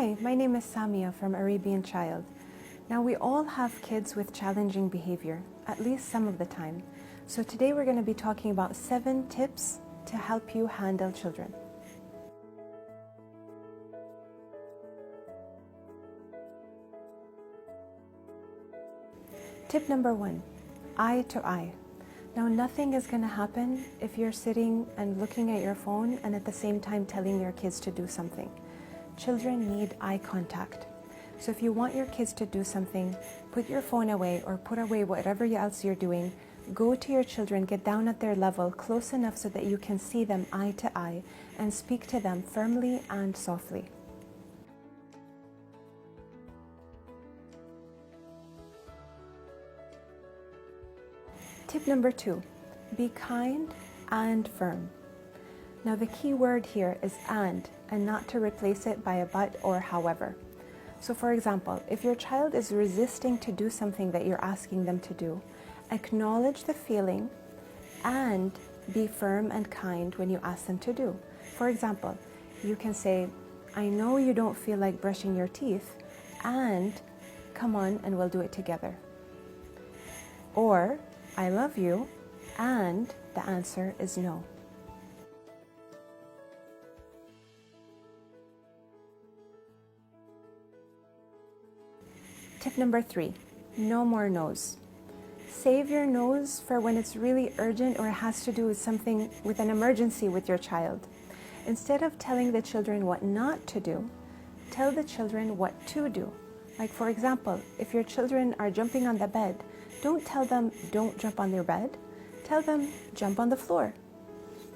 Hi, my name is Samia from Arabian Child. Now we all have kids with challenging behavior, at least some of the time. So today we're going to be talking about 7 tips to help you handle children. Tip number 1, eye to eye. Now nothing is going to happen if you're sitting and looking at your phone and at the same time telling your kids to do something. Children need eye contact. So if you want your kids to do something, put your phone away or put away whatever else you're doing. Go to your children, get down at their level, close enough so that you can see them eye to eye and speak to them firmly and softly. Tip number 2, be kind and firm. Now the key word here is and not to replace it by a but or however. So for example, if your child is resisting to do something that you're asking them to do, acknowledge the feeling and be firm and kind when you ask them to do. For example, you can say, I know you don't feel like brushing your teeth, and come on and we'll do it together. Or, I love you, and the answer is no. Tip number 3, no more no's. Save your no's for when it's really urgent or has to do with something with an emergency with your child. Instead of telling the children what not to do, tell the children what to do. Like for example, if your children are jumping on the bed, don't tell them don't jump on their bed, tell them jump on the floor.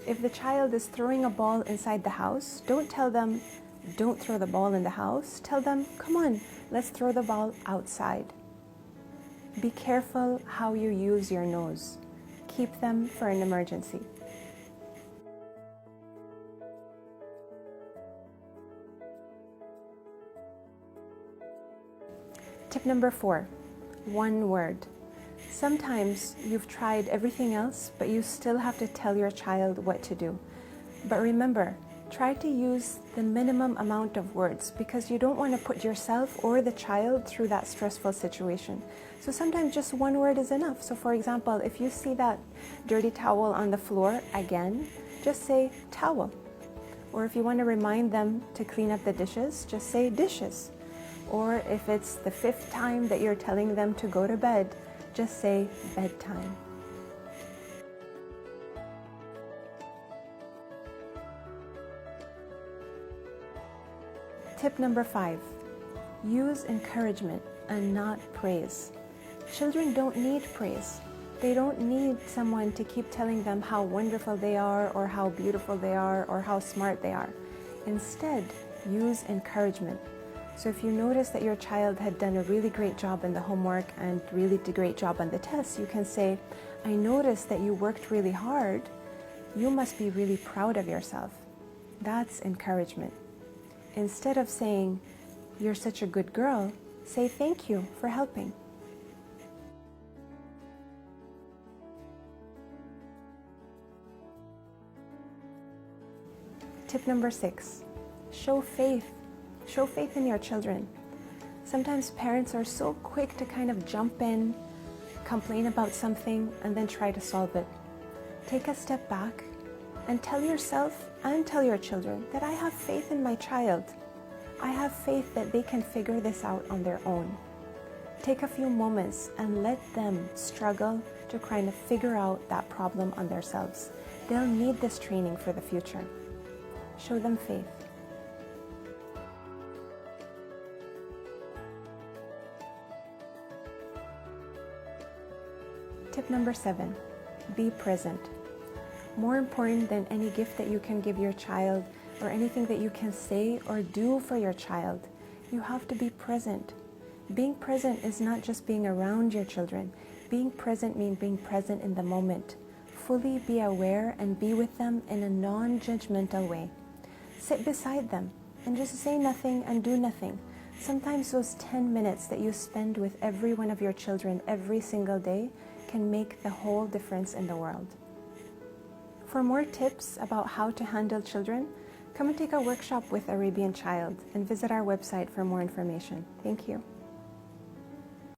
If the child is throwing a ball inside the house, don't tell them don't throw the ball in the house, tell them come on, let's throw the ball outside. Be careful how you use your no's. Keep them for an emergency. Tip number 4, one word. Sometimes you've tried everything else, but you still have to tell your child what to do. But remember, try to use the minimum amount of words because you don't want to put yourself or the child through that stressful situation. So sometimes just one word is enough. So for example, if you see that dirty towel on the floor again, just say towel. Or if you want to remind them to clean up the dishes, just say dishes. Or if it's the 5th time that you're telling them to go to bed, just say bedtime. Tip number 5, use encouragement and not praise. Children don't need praise. They don't need someone to keep telling them how wonderful they are or how beautiful they are or how smart they are. Instead, use encouragement. So if you notice that your child had done a really great job in the homework and really did a great job on the test, you can say, I noticed that you worked really hard. You must be really proud of yourself. That's encouragement. Instead of saying, you're such a good girl, say thank you for helping. Tip number 6, show faith. Show faith in your children. Sometimes parents are so quick to kind of jump in, complain about something, and then try to solve it. Take a step back and tell yourself and tell your children that I have faith in my child. I have faith that they can figure this out on their own. Take a few moments and let them struggle to kind of figure out that problem on themselves. They'll need this training for the future. Show them faith. Tip number 7, be present. More important than any gift that you can give your child or anything that you can say or do for your child, you have to be present. Being present is not just being around your children. Being present means being present in the moment. Fully be aware and be with them in a non-judgmental way. Sit beside them and just say nothing and do nothing. Sometimes those 10 minutes that you spend with every one of your children every single day can make the whole difference in the world. For more tips about how to handle children, Come and take a workshop with Arabian Child and visit our website for more information. Thank you.